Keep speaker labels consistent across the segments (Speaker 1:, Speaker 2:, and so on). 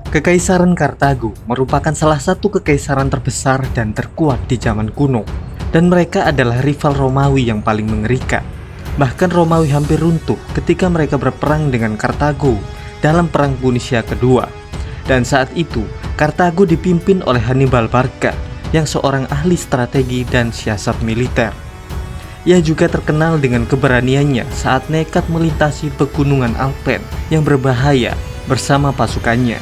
Speaker 1: Kekaisaran Kartago merupakan salah satu kekaisaran terbesar dan terkuat di zaman kuno, dan mereka adalah rival Romawi yang paling mengerikan. Bahkan Romawi hampir runtuh ketika mereka berperang dengan Kartago dalam Perang Punisia kedua. Dan saat itu, Kartago dipimpin oleh Hannibal Barca yang seorang ahli strategi dan siasat militer. Ia juga terkenal dengan keberaniannya saat nekat melintasi pegunungan Alpen yang berbahaya bersama pasukannya.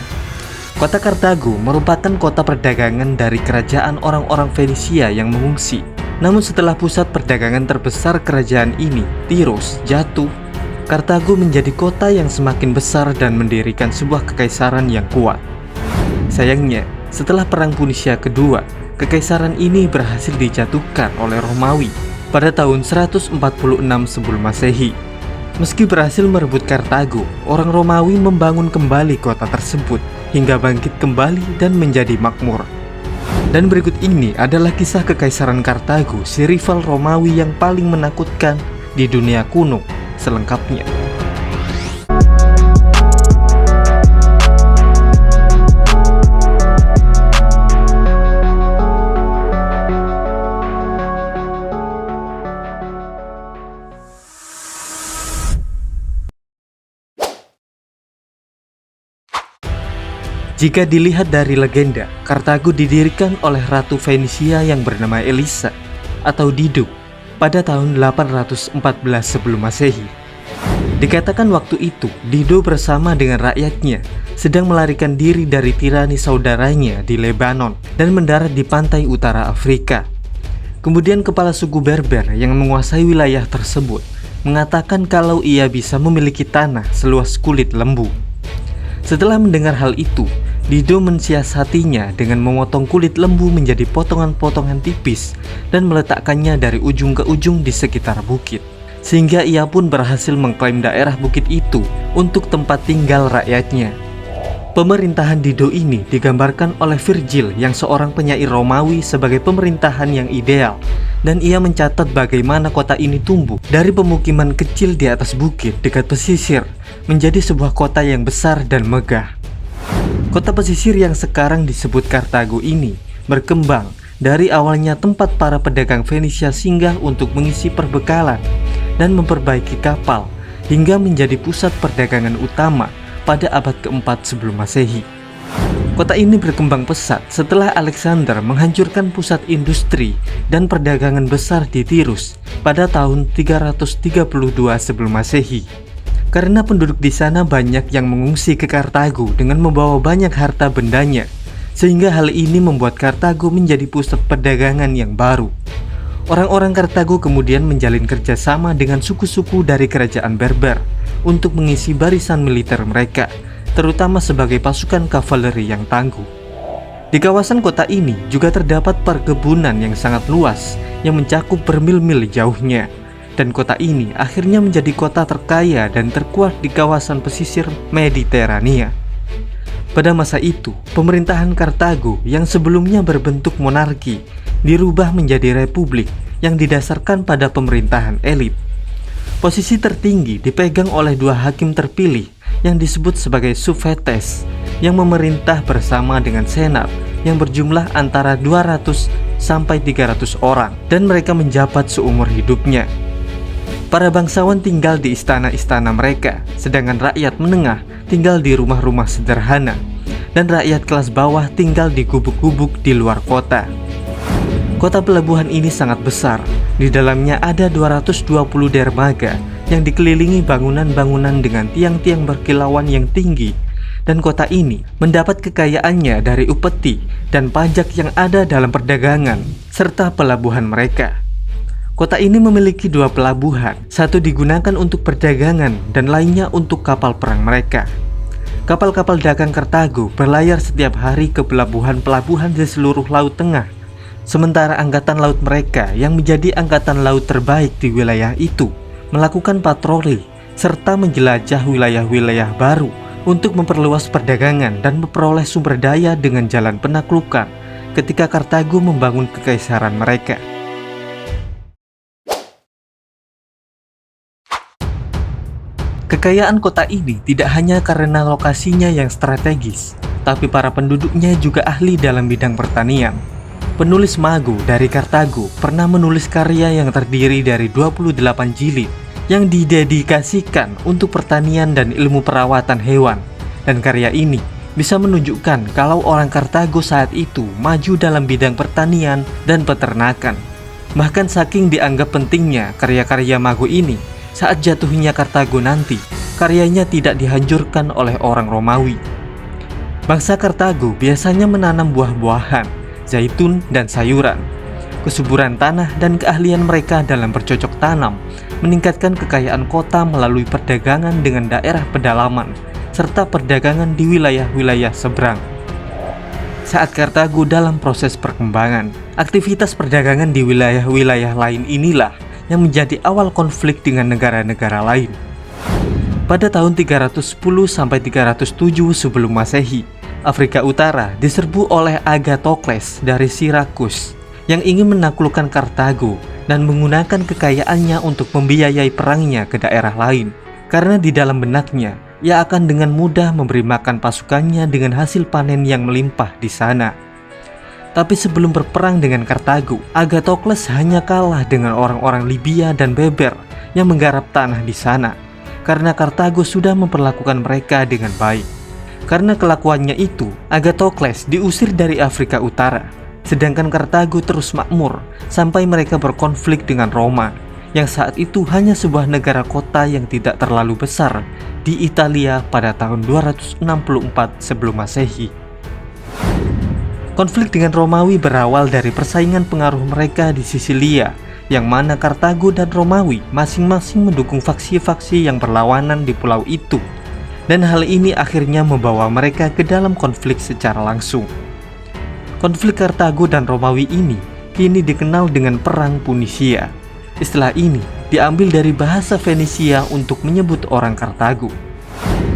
Speaker 1: Kota Kartago merupakan kota perdagangan dari kerajaan orang-orang Fenisia yang mengungsi. Namun setelah pusat perdagangan terbesar kerajaan ini, Tiros, jatuh, Kartago menjadi kota yang semakin besar dan mendirikan sebuah kekaisaran yang kuat. Sayangnya, setelah Perang Punisia kedua, kekaisaran ini berhasil dijatuhkan oleh Romawi pada tahun 146 sebelum Masehi. Meski berhasil merebut Kartago, orang Romawi membangun kembali kota tersebut hingga bangkit kembali dan menjadi makmur. Dan berikut ini adalah kisah kekaisaran Kartago, si rival Romawi yang paling menakutkan di dunia kuno, selengkapnya. Jika dilihat dari legenda, Kartago didirikan oleh Ratu Fenisia yang bernama Elisa atau Dido pada tahun 814 sebelum Masehi. Dikatakan waktu itu, Dido bersama dengan rakyatnya sedang melarikan diri dari tirani saudaranya di Lebanon dan mendarat di pantai utara Afrika. Kemudian kepala suku Berber yang menguasai wilayah tersebut mengatakan kalau ia bisa memiliki tanah seluas kulit lembu. Setelah mendengar hal itu, Dido mensiasatinya dengan memotong kulit lembu menjadi potongan-potongan tipis dan meletakkannya dari ujung ke ujung di sekitar bukit. Sehingga ia pun berhasil mengklaim daerah bukit itu untuk tempat tinggal rakyatnya. Pemerintahan Dido ini digambarkan oleh Virgil yang seorang penyair Romawi sebagai pemerintahan yang ideal. Dan ia mencatat bagaimana kota ini tumbuh dari pemukiman kecil di atas bukit dekat pesisir menjadi sebuah kota yang besar dan megah. Kota pesisir yang sekarang disebut Kartago ini berkembang dari awalnya tempat para pedagang Fenisia singgah untuk mengisi perbekalan dan memperbaiki kapal hingga menjadi pusat perdagangan utama pada abad keempat sebelum Masehi. Kota ini berkembang pesat setelah Alexander menghancurkan pusat industri dan perdagangan besar di Tirus pada tahun 332 sebelum Masehi. Karena penduduk di sana banyak yang mengungsi ke Kartago dengan membawa banyak harta bendanya, sehingga hal ini membuat Kartago menjadi pusat perdagangan yang baru. Orang-orang Kartago kemudian menjalin kerjasama dengan suku-suku dari kerajaan Berber untuk mengisi barisan militer mereka, terutama sebagai pasukan kavaleri yang tangguh. Di kawasan kota ini juga terdapat perkebunan yang sangat luas yang mencakup bermil-mil jauhnya. Dan kota ini akhirnya menjadi kota terkaya dan terkuat di kawasan pesisir Mediterania. Pada masa itu, pemerintahan Kartago yang sebelumnya berbentuk monarki dirubah menjadi republik yang didasarkan pada pemerintahan elit. Posisi tertinggi dipegang oleh dua hakim terpilih yang disebut sebagai sufetes yang memerintah bersama dengan senat yang berjumlah antara 200 sampai 300 orang dan mereka menjabat seumur hidupnya. Para bangsawan tinggal di istana-istana mereka, sedangkan rakyat menengah tinggal di rumah-rumah sederhana, dan rakyat kelas bawah tinggal di gubuk-gubuk di luar kota. Kota pelabuhan ini sangat besar, di dalamnya ada 220 dermaga yang dikelilingi bangunan-bangunan dengan tiang-tiang berkilauan yang tinggi, dan kota ini mendapat kekayaannya dari upeti dan pajak yang ada dalam perdagangan, serta pelabuhan mereka. Kota ini memiliki dua pelabuhan, satu digunakan untuk perdagangan dan lainnya untuk kapal perang mereka. Kapal-kapal dagang Kartago berlayar setiap hari ke pelabuhan-pelabuhan di seluruh Laut Tengah, sementara angkatan laut mereka yang menjadi angkatan laut terbaik di wilayah itu melakukan patroli serta menjelajah wilayah-wilayah baru untuk memperluas perdagangan dan memperoleh sumber daya dengan jalan penaklukan ketika Kartago membangun kekaisaran mereka. Kekayaan kota ini tidak hanya karena lokasinya yang strategis, tapi para penduduknya juga ahli dalam bidang pertanian. Penulis Mago dari Kartago pernah menulis karya yang terdiri dari 28 jilid yang didedikasikan untuk pertanian dan ilmu perawatan hewan. Dan karya ini bisa menunjukkan kalau orang Kartago saat itu maju dalam bidang pertanian dan peternakan. Bahkan saking dianggap pentingnya karya-karya Mago ini, saat jatuhnya Kartago nanti, karyanya tidak dihancurkan oleh orang Romawi. Bangsa Kartago biasanya menanam buah-buahan, zaitun, dan sayuran. Kesuburan tanah dan keahlian mereka dalam bercocok tanam meningkatkan kekayaan kota melalui perdagangan dengan daerah pedalaman, serta perdagangan di wilayah-wilayah seberang. Saat Kartago dalam proses perkembangan, aktivitas perdagangan di wilayah-wilayah lain inilah yang menjadi awal konflik dengan negara-negara lain. Pada tahun 310-307 sebelum Masehi, Afrika Utara diserbu oleh Agathokles dari Sirakus yang ingin menaklukkan Kartago dan menggunakan kekayaannya untuk membiayai perangnya ke daerah lain. Karena di dalam benaknya, ia akan dengan mudah memberi makan pasukannya dengan hasil panen yang melimpah di sana. Tapi sebelum berperang dengan Kartago, Agathokles hanya kalah dengan orang-orang Libya dan Beber yang menggarap tanah di sana, karena Kartago sudah memperlakukan mereka dengan baik. Karena kelakuannya itu, Agathokles diusir dari Afrika Utara, sedangkan Kartago terus makmur sampai mereka berkonflik dengan Roma, yang saat itu hanya sebuah negara kota yang tidak terlalu besar di Italia pada tahun 264 sebelum Masehi. Konflik dengan Romawi berawal dari persaingan pengaruh mereka di Sisilia, yang mana Kartago dan Romawi masing-masing mendukung faksi-faksi yang berlawanan di pulau itu. Dan hal ini akhirnya membawa mereka ke dalam konflik secara langsung. Konflik Kartago dan Romawi ini kini dikenal dengan Perang Punisia. Istilah ini diambil dari bahasa Fenisia untuk menyebut orang Kartago.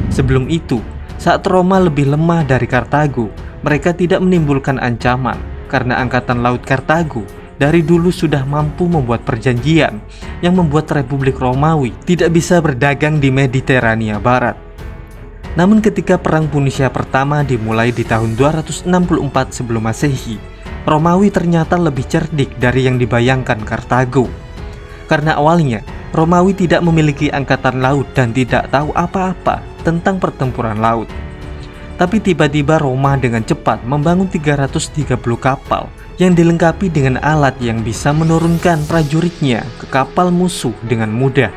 Speaker 1: Sebelum itu, saat Roma lebih lemah dari Kartago, mereka tidak menimbulkan ancaman karena Angkatan Laut Kartago dari dulu sudah mampu membuat perjanjian yang membuat Republik Romawi tidak bisa berdagang di Mediterania Barat. Namun ketika Perang Punisia pertama dimulai di tahun 264 sebelum Masehi, Romawi ternyata lebih cerdik dari yang dibayangkan Kartago. Karena awalnya, Romawi tidak memiliki angkatan laut dan tidak tahu apa-apa tentang pertempuran laut. Tapi tiba-tiba Roma dengan cepat membangun 330 kapal yang dilengkapi dengan alat yang bisa menurunkan prajuritnya ke kapal musuh dengan mudah.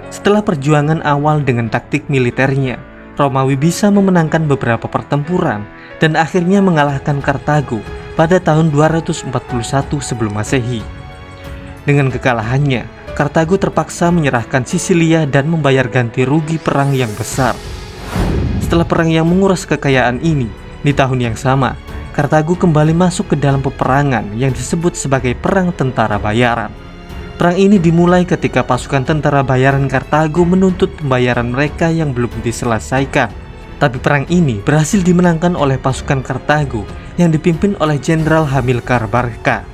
Speaker 1: Setelah perjuangan awal dengan taktik militernya, Romawi bisa memenangkan beberapa pertempuran dan akhirnya mengalahkan Kartago pada tahun 241 sebelum Masehi. Dengan kekalahannya, Kartago terpaksa menyerahkan Sisilia dan membayar ganti rugi perang yang besar. Setelah perang yang menguras kekayaan ini, di tahun yang sama, Kartago kembali masuk ke dalam peperangan yang disebut sebagai Perang Tentara Bayaran. Perang ini dimulai ketika pasukan tentara bayaran Kartago menuntut pembayaran mereka yang belum diselesaikan. Tapi perang ini berhasil dimenangkan oleh pasukan Kartago yang dipimpin oleh Jenderal Hamilkar Barca.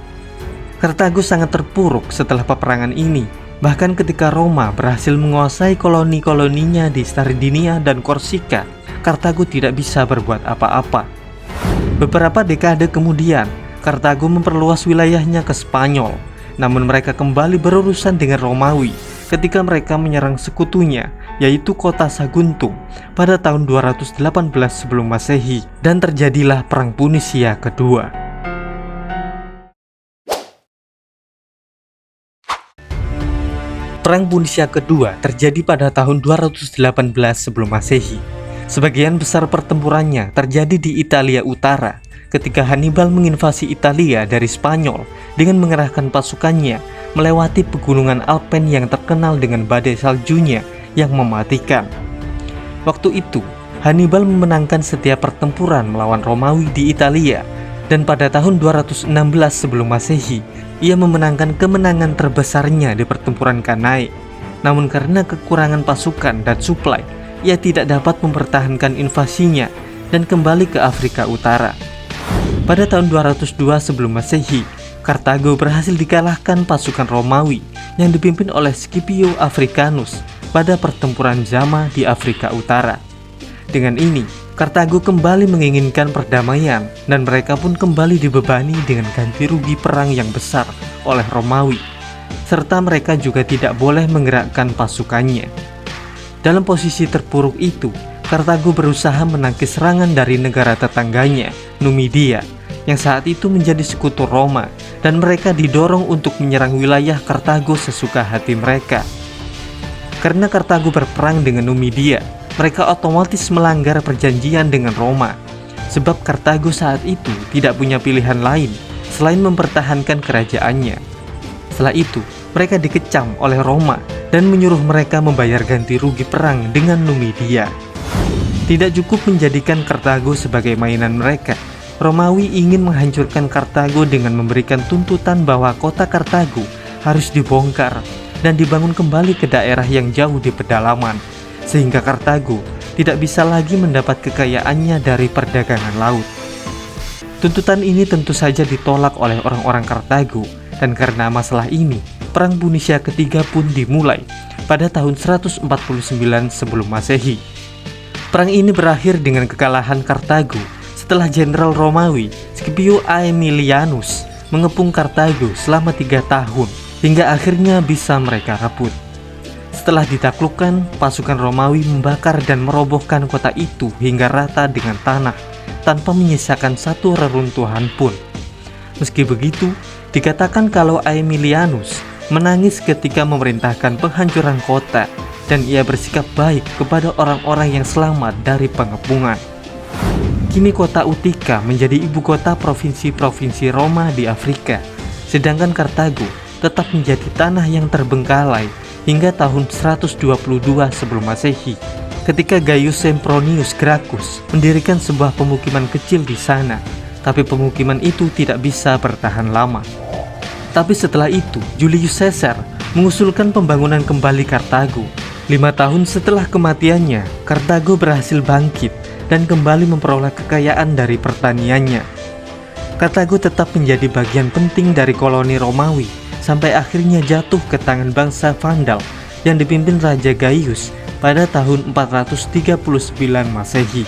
Speaker 1: Kartago sangat terpuruk setelah peperangan ini. Bahkan ketika Roma berhasil menguasai koloni-koloninya di Sardinia dan Korsika, Kartago tidak bisa berbuat apa-apa. Beberapa dekade kemudian, Kartago memperluas wilayahnya ke Spanyol. Namun mereka kembali berurusan dengan Romawi ketika mereka menyerang sekutunya, yaitu kota Saguntum pada tahun 218 sebelum Masehi, dan terjadilah Perang Punisia kedua. Perang Punisia kedua terjadi pada tahun 218 sebelum Masehi. Sebagian besar pertempurannya terjadi di Italia Utara ketika Hannibal menginvasi Italia dari Spanyol dengan mengerahkan pasukannya melewati pegunungan Alpen yang terkenal dengan badai saljunya yang mematikan. Waktu itu, Hannibal memenangkan setiap pertempuran melawan Romawi di Italia, dan pada tahun 216 sebelum Masehi, ia memenangkan kemenangan terbesarnya di pertempuran Cannae. Namun karena kekurangan pasukan dan suplai, ia tidak dapat mempertahankan invasinya dan kembali ke Afrika Utara. Pada tahun 202 sebelum Masehi, Kartago berhasil dikalahkan pasukan Romawi yang dipimpin oleh Scipio Africanus pada pertempuran Zama di Afrika Utara. Dengan ini, Kartago kembali menginginkan perdamaian dan mereka pun kembali dibebani dengan ganti rugi perang yang besar oleh Romawi, serta mereka juga tidak boleh menggerakkan pasukannya. Dalam posisi terpuruk itu, Kartago berusaha menangkis serangan dari negara tetangganya, Numidia, yang saat itu menjadi sekutu Roma, dan mereka didorong untuk menyerang wilayah Kartago sesuka hati mereka. Karena Kartago berperang dengan Numidia, mereka otomatis melanggar perjanjian dengan Roma, sebab Kartago saat itu tidak punya pilihan lain selain mempertahankan kerajaannya. Setelah itu, mereka dikecam oleh Roma dan menyuruh mereka membayar ganti rugi perang dengan Numidia. Tidak cukup menjadikan Kartago sebagai mainan mereka, Romawi ingin menghancurkan Kartago dengan memberikan tuntutan bahwa kota Kartago harus dibongkar dan dibangun kembali ke daerah yang jauh di pedalaman, sehingga Kartago tidak bisa lagi mendapat kekayaannya dari perdagangan laut. Tuntutan ini tentu saja ditolak oleh orang-orang Kartago, dan karena masalah ini, Perang Punia ketiga pun dimulai pada tahun 149 sebelum Masehi. Perang ini berakhir dengan kekalahan Kartago setelah Jenderal Romawi Scipio Aemilianus mengepung Kartago selama 3 tahun hingga akhirnya bisa mereka rebut. Setelah ditaklukkan, pasukan Romawi membakar dan merobohkan kota itu hingga rata dengan tanah tanpa menyisakan satu reruntuhan pun. Meski begitu, dikatakan kalau Aemilianus menangis ketika memerintahkan penghancuran kota dan ia bersikap baik kepada orang-orang yang selamat dari pengepungan. Kini kota Utica menjadi ibu kota provinsi-provinsi Roma di Afrika, sedangkan Kartago tetap menjadi tanah yang terbengkalai hingga tahun 122 sebelum Masehi, ketika Gaius Sempronius Gracchus mendirikan sebuah pemukiman kecil di sana, tapi pemukiman itu tidak bisa bertahan lama. Tapi setelah itu, Julius Caesar mengusulkan pembangunan kembali Kartago. 5 tahun setelah kematiannya, Kartago berhasil bangkit dan kembali memperoleh kekayaan dari pertaniannya. Kartago tetap menjadi bagian penting dari koloni Romawi, sampai akhirnya jatuh ke tangan bangsa Vandal yang dipimpin Raja Gaius pada tahun 439 Masehi.